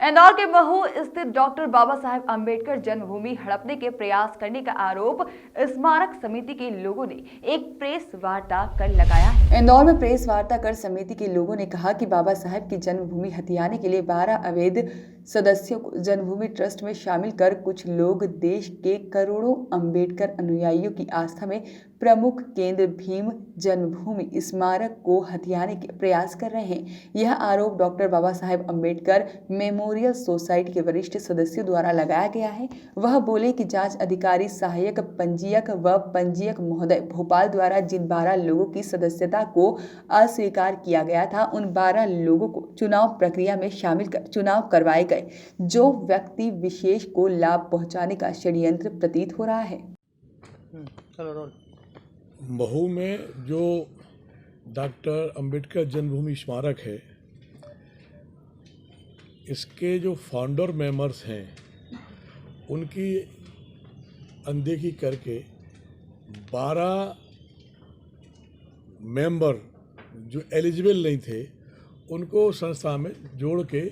इंदौर के महू स्थित डॉक्टर बाबा साहेब अम्बेडकर जन्मभूमि हड़पने के प्रयास करने का आरोप स्मारक समिति के लोगों ने एक प्रेस वार्ता कर लगाया है। इंदौर में प्रेस वार्ता कर समिति के लोगों ने कहा कि बाबा साहेब की जन्मभूमि हथियाने के लिए 12 अवैध सदस्यों को जन्मभूमि ट्रस्ट में शामिल कर कुछ लोग देश के करोड़ों अम्बेडकर अनुयायियों की आस्था में प्रमुख केंद्र भीम जन्मभूमि स्मारक को हथियाने के प्रयास कर रहे हैं। यह आरोप doctor Baba Saheb Ambedkar memorial society के वरिष्ठ सदस्यों द्वारा लगाया गया है। वह बोले कि जांच अधिकारी, सहायक पंजीयक व पंजीयक महोदय भोपाल द्वारा जिन 12 लोगों की सदस्यता को अस्वीकार किया गया था, उन 12 लोगों को चुनाव प्रक्रिया में शामिल कर चुनाव करवाए गए, जो व्यक्ति विशेष को लाभ पहुंचाने का षड्यंत्र प्रतीत हो रहा है। महू में जो डॉक्टर अंबेडकर जन्मभूमि स्मारक है, इसके जो फाउंडर मेंबर्स हैं उनकी अनदेखी करके 12 मेंबर जो एलिजिबल नहीं थे उनको संस्था में जोड़ के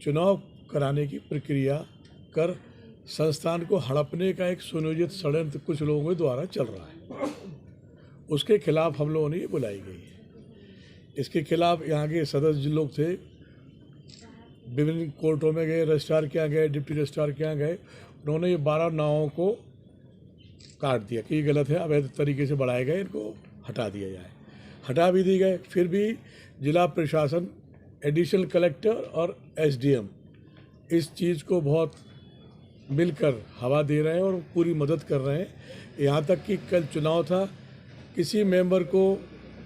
चुनाव कराने की प्रक्रिया कर संस्थान को हड़पने का एक सुनियोजित षड्यंत्र कुछ लोगों के द्वारा चल रहा है। उसके खिलाफ हम लोगों ने ये बुलाई गई है। इसके खिलाफ यहाँ के सदस्य लोग थे, विभिन्न कोर्टों में गए, रजिस्ट्रार के यहाँ गए, डिप्टी रजिस्ट्रार के यहाँ गए। उन्होंने ये 12 नावों को काट दिया कि ये गलत है, अवैध तरीके से बढ़ाए गए, इनको हटा दिया जाए। हटा भी दिए गए। फिर भी जिला प्रशासन, एडिशनल कलेक्टर और एसडीएम इस चीज़ को बहुत मिलकर हवा दे रहे हैं और पूरी मदद कर रहे हैं। यहाँ तक कि कल चुनाव था, किसी मेंबर को,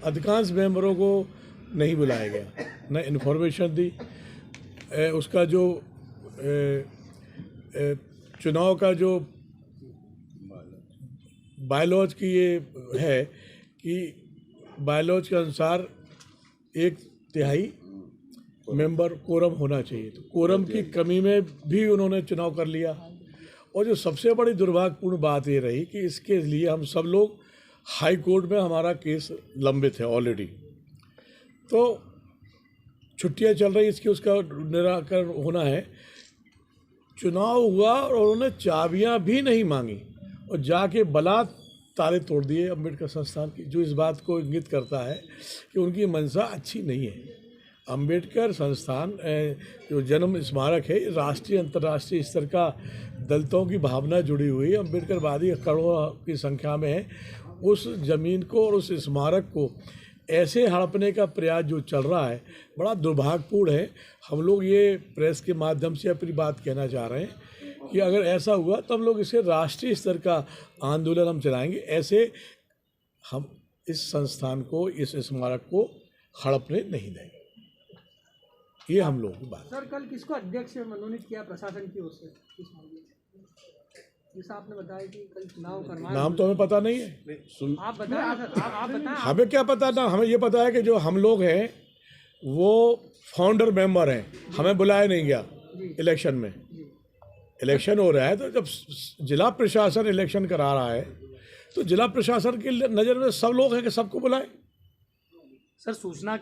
अधिकांश मेंबरों को नहीं बुलाया गया, न इन्फॉर्मेशन दी। उसका जो चुनाव का जो बायलॉज की ये है कि बायलॉज के अनुसार 1/3 मेंबर कोरम होना चाहिए, तो कोरम की कमी में भी उन्होंने चुनाव कर लिया। और जो सबसे बड़ी दुर्भाग्यपूर्ण बात ये रही कि इसके लिए हम सब लोग हाई कोर्ट में, हमारा केस लंबित है ऑलरेडी, तो छुट्टियां चल रही, इसकी उसका निराकरण होना है। चुनाव हुआ और उन्होंने चाबियां भी नहीं मांगी और जाके बलात् ताले तोड़ दिए अम्बेडकर संस्थान की, जो इस बात को इंगित करता है कि उनकी मंशा अच्छी नहीं है। अम्बेडकर संस्थान जो जन्म स्मारक है, राष्ट्रीय अंतर्राष्ट्रीय स्तर का दलितों की भावना जुड़ी हुई, अम्बेडकरवादी करोड़ों की संख्या में है। उस ज़मीन को और उस स्मारक को ऐसे हड़पने का प्रयास जो चल रहा है, बड़ा दुर्भाग्यपूर्ण है। हम लोग ये प्रेस के माध्यम से अपनी बात कहना चाह रहे हैं कि अगर ऐसा हुआ तो हम लोग इसे राष्ट्रीय स्तर का आंदोलन हम चलाएंगे। ऐसे हम इस संस्थान को, इस स्मारक को हड़पने नहीं देंगे। ये हम लोग की बात। सर, कल किसको अध्यक्ष मनोनीत किया प्रशासन की ओर से इस मामले में? जैसा आपने बताया कि कल चुनाव करवाना, नाम तो हमें पता नहीं है। आप बताएं सर, आप बताएं। हमें क्या पता ना, हमें ये पता है कि जो हम लोग हैं वो फाउंडर मेंबर हैं, हमें बुलाया नहीं गया इलेक्शन में। इलेक्शन हो रहा है तो जब जिला प्रशासन इलेक्शन करा रहा है तो जिला प्रशासन की नज़र में सब लोग हैं कि सबको बुलाएं। सर, सूचना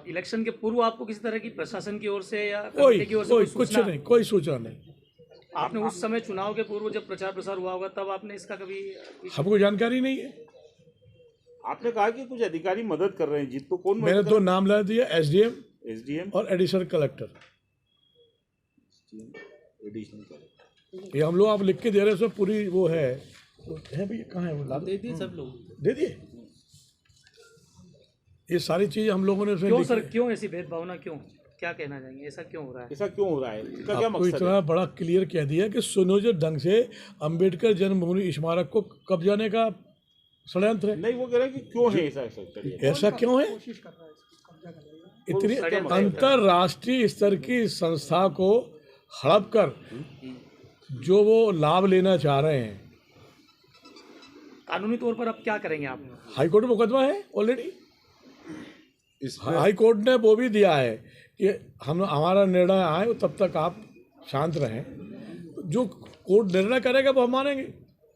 इलेक्शन के पूर्व आपको किसी तरह की प्रशासन की ओर से या कोई की ओर से कुछ नहीं, कोई सूचना नहीं। आपने उस समय चुनाव के पूर्व जब प्रचार प्रसार हुआ होगा तब आपने इसका कभी? हमको जानकारी नहीं है। आपने कहा कि कुछ अधिकारी मदद कर रहे हैं, जिसको कौन? मैंने 2 नाम ला दिया, एसडीएम और एडिशनल कलेक्टर। ये हम लोग आप लिख के दे रहे हैं, उसमें पूरी वो है भैया, कहाँ है वो? दे दिए सब लोग, दे दिए। ये सारी चीज़ हम लोगों ने उसमें क्यों सर, क्यों ऐसी भेदभावना, क्यों, क्या कहना चाहेंगे, ऐसा क्यों हो रहा है? ऐसा क्यों हो रहा है, इसका क्या आपको मकसद इतना है? बड़ा क्लियर कह दिया कि सुनियोजित ढंग से अंबेडकर जन्मभूमि स्मारक को कब्जाने का षड्यंत्र है। नहीं, वो कह रहे हैं कि क्यों है ऐसा क्यों है? इतनी अंतर्राष्ट्रीय स्तर की संस्था को हड़प कर जो वो लाभ लेना चाह रहे हैं। कानूनी तौर पर अब क्या करेंगे आप? हाई कोर्ट में मुकदमा है ऑलरेडी। हाई कोर्ट ने वो भी दिया है कि हमारा निर्णय आए तब तक आप शांत रहें। जो कोर्ट निर्णय करेगा वो हम मानेंगे।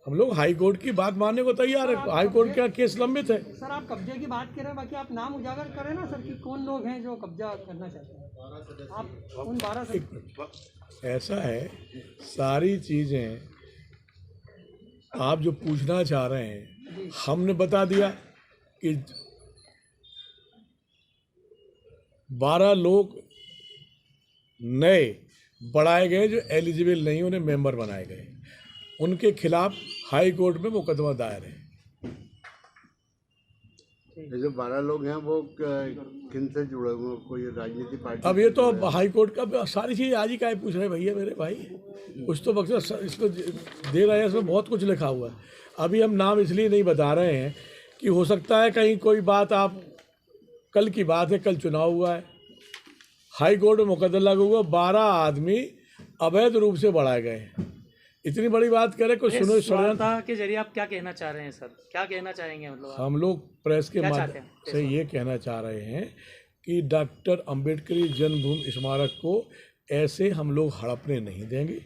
हम लोग हाई कोर्ट की बात मानने को तैयार है। हाई कोर्ट का केस लंबित है। सर आप कब्जे की बात कर रहे हैं, बाकी आप नाम उजागर करें ना सर कि कौन लोग हैं जो कब्जा करना चाहते हैं। आप उन 12 से एक मिनट, ऐसा है, सारी चीज़ें आप जो पूछना चाह रहे हैं हमने बता दिया कि 12 लोग नए बढ़ाए गए जो एलिजिबल नहीं, उन्हें मेंबर बनाए गए, उनके खिलाफ हाई कोर्ट में मुकदमा दायर है। ये जो 12 लोग हैं वो किन से जुड़े हुए हैं? कोई राजनीतिक पार्टी? अब ये तो हाई कोर्ट का सारी चीज़ आज ही का पूछ रहे भैया मेरे भाई, कुछ तो बक्सा इसको दे रहे हैं, इसमें बहुत कुछ लिखा हुआ है। अभी हम नाम इसलिए नहीं बता रहे हैं कि हो सकता है कहीं कोई बात, आप कल की बात है, कल चुनाव हुआ है, हाई कोर्ट में मुकदमा लागू हुआ, 12 आदमी अवैध रूप से बढ़ाए गए हैं। इतनी बड़ी बात करे कुछ सुनो। वार्ता के जरिए आप क्या कहना चाह रहे हैं सर, क्या कहना चाहेंगे? मतलब हम लोग प्रेस के क्या माध्यम चाहते हैं? से ये कहना चाह रहे हैं कि डॉक्टर अंबेडकर जन्मभूमि स्मारक को ऐसे हम लोग हड़पने नहीं देंगे,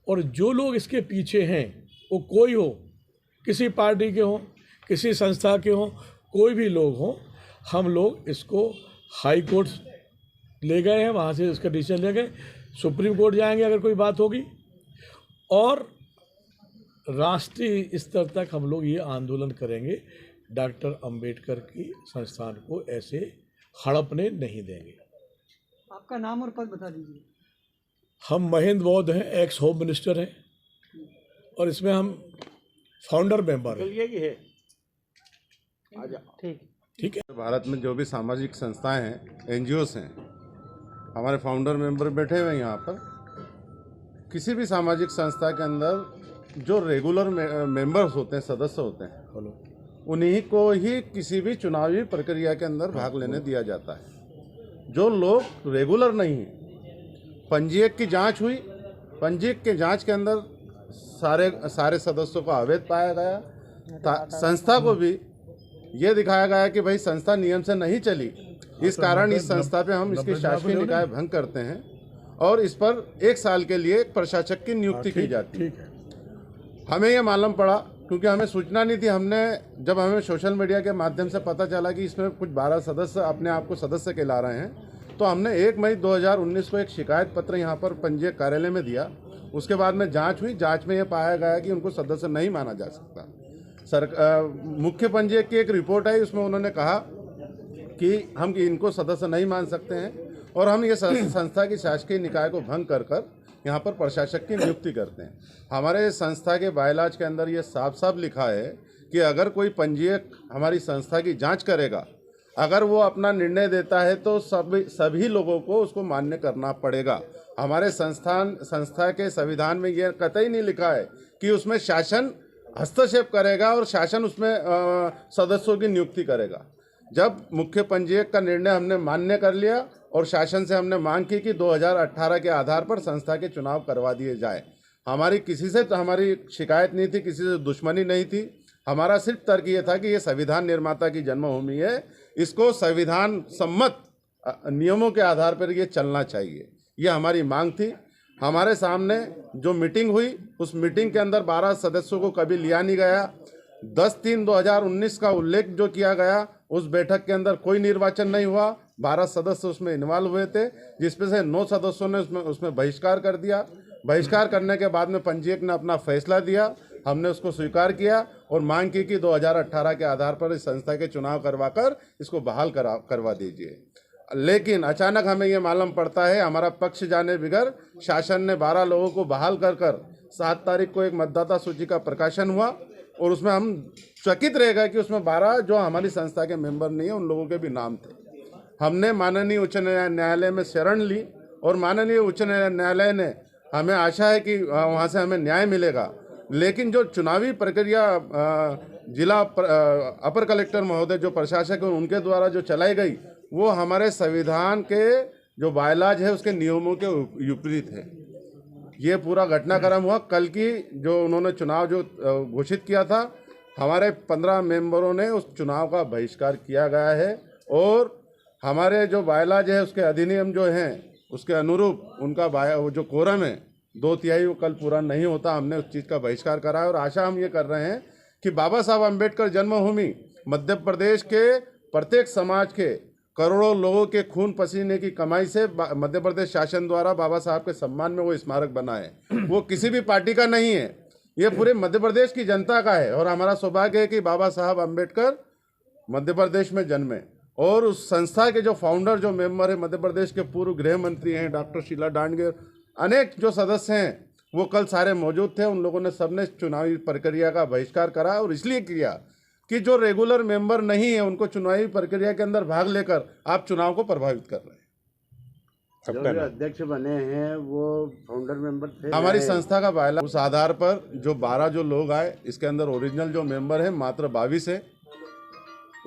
और जो लोग इसके पीछे हैं वो कोई हो, किसी पार्टी के हों, किसी संस्था के हों, कोई भी लोग हों, हम लोग इसको हाई कोर्ट ले गए हैं, वहाँ से इसका डिसीजन ले गए, सुप्रीम कोर्ट जाएंगे अगर कोई बात होगी, और राष्ट्रीय स्तर तक हम लोग ये आंदोलन करेंगे। डॉक्टर अंबेडकर की संस्थान को ऐसे हड़पने नहीं देंगे। आपका नाम और पद बता दीजिए। हम महेंद्र बौद्ध हैं, एक्स होम मिनिस्टर हैं, और इसमें हम फाउंडर मेंबर हैं। यही है। ठीक है। भारत में जो भी सामाजिक संस्थाएं हैं, NGOs हैं, हमारे फाउंडर मेंबर बैठे हुए हैं यहाँ पर। किसी भी सामाजिक संस्था के अंदर जो रेगुलर मेंबर्स होते हैं, सदस्य होते हैं, उन्हीं को ही किसी भी चुनावी प्रक्रिया के अंदर भाग लेने दिया जाता है। जो लोग रेगुलर नहीं हैं, पंजीयक की जांच हुई, पंजीयक के जांच के अंदर सारे सदस्यों को अवैध पाया गया। संस्था को भी ये दिखाया गया कि भाई संस्था नियम से नहीं चली, इस कारण इस संस्था पे हम इसकी शासकीय निकाय भंग करते हैं, और इस पर 1 साल के लिए एक प्रशासक की नियुक्ति की जाती है। हमें ये मालूम पड़ा, क्योंकि हमें सूचना नहीं थी। जब हमें सोशल मीडिया के माध्यम से पता चला कि इसमें कुछ 12 सदस्य अपने आप को सदस्य कहला रहे हैं, तो हमने 1 मई 2019 को एक शिकायत पत्र यहाँ पर पंजीयक कार्यालय में दिया। उसके बाद में जांच हुई, जांच में ये पाया गया कि उनको सदस्य नहीं माना जा सकता। मुख्य पंजीयक की एक रिपोर्ट आई, उसमें उन्होंने कहा कि हम इनको सदस्य नहीं मान सकते हैं, और हम ये संस्था की शासकीय निकाय को भंग कर यहाँ पर प्रशासक की नियुक्ति करते हैं। हमारे संस्था के बायलॉज के अंदर ये साफ साफ लिखा है कि अगर कोई पंजीयक हमारी संस्था की जांच करेगा, अगर वो अपना निर्णय देता है तो सभी लोगों को उसको मान्य करना पड़ेगा। हमारे संस्था के संविधान में ये कतई नहीं लिखा है कि उसमें शासन हस्तक्षेप करेगा और शासन उसमें सदस्यों की नियुक्ति करेगा। जब मुख्य पंजीयक का निर्णय हमने मान्य कर लिया और शासन से हमने मांग की कि 2018 के आधार पर संस्था के चुनाव करवा दिए जाए। हमारी किसी से तो हमारी शिकायत नहीं थी, किसी से दुश्मनी नहीं थी। हमारा सिर्फ तर्क ये था कि ये संविधान निर्माता की जन्मभूमि है, इसको संविधान सम्मत नियमों के आधार पर ये चलना चाहिए, ये हमारी मांग थी। हमारे सामने जो मीटिंग हुई, उस मीटिंग के अंदर 12 सदस्यों को कभी लिया नहीं गया। 10/3/2019 का उल्लेख जो किया गया, उस बैठक के अंदर कोई निर्वाचन नहीं हुआ। 12 सदस्य उसमें इन्वॉल्व हुए थे, जिसमें से 9 सदस्यों ने उसमें बहिष्कार कर दिया। बहिष्कार करने के बाद में पंजीयक ने अपना फैसला दिया, हमने उसको स्वीकार किया और मांग की कि 2018 के आधार पर इस संस्था के चुनाव करवाकर इसको बहाल करवा दीजिए। लेकिन अचानक हमें ये मालूम पड़ता है, हमारा पक्ष जाने बगैर शासन ने 12 लोगों को बहाल कर 7 तारीख को एक मतदाता सूची का प्रकाशन हुआ, और उसमें हम चकित रह गए कि उसमें 12 जो हमारी संस्था के मेंबर नहीं है, उन लोगों के भी नाम थे। हमने माननीय उच्च न्यायालय में शरण ली, और माननीय उच्च न्यायालय ने हमें आशा है कि वहाँ से हमें न्याय मिलेगा। लेकिन जो चुनावी प्रक्रिया जिला अपर कलेक्टर महोदय जो प्रशासक हैं उनके द्वारा जो चलाई गई, वो हमारे संविधान के जो बायलॉज है उसके नियमों के विपरीत है। ये पूरा घटनाक्रम हुआ। कल की जो उन्होंने चुनाव जो घोषित किया था, हमारे 15 मेंबरों ने उस चुनाव का बहिष्कार किया गया है, और हमारे जो बायलॉज है उसके अधिनियम जो हैं उसके अनुरूप उनका जो कोरम है 2/3 वो कल पूरा नहीं होता, हमने उस चीज़ का बहिष्कार करा है। और आशा हम ये कर रहे हैं कि बाबा साहब अम्बेडकर जन्मभूमि मध्य प्रदेश के प्रत्येक समाज के करोड़ों लोगों के खून पसीने की कमाई से मध्य प्रदेश शासन द्वारा बाबा साहब के सम्मान में वो स्मारक बना है। वो किसी भी पार्टी का नहीं है, ये पूरे मध्य प्रदेश की जनता का है। और हमारा सौभाग्य है कि बाबा साहब अम्बेडकर मध्य प्रदेश में जन्मे। और उस संस्था के जो फाउंडर, जो मेंबर है, मध्य प्रदेश के पूर्व गृह मंत्री हैं डॉक्टर शीला डांडगे, अनेक जो सदस्य हैं वो कल सारे मौजूद थे। उन लोगों ने सबने चुनावी प्रक्रिया का बहिष्कार करा और इसलिए किया कि जो रेगुलर मेंबर नहीं है उनको चुनावी प्रक्रिया के अंदर भाग लेकर आप चुनाव को प्रभावित कर रहे हैं। जो अध्यक्ष बने हैं वो फाउंडर मेंबर थे। हमारी संस्था का बायला उस आधार पर जो 12 जो लोग आए, इसके अंदर ओरिजिनल जो मेंबर हैं मात्र 22 है।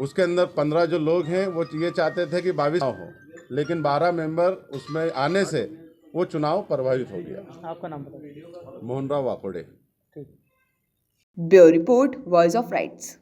उसके अंदर 15 जो लोग हैं वो ये चाहते थे कि 22 हो, लेकिन 12 मेंबर उसमें आने से वो चुनाव प्रभावित हो गया। आपका नाम बताइए। Mohan Rao Wakode. Bureau report, voice of rights.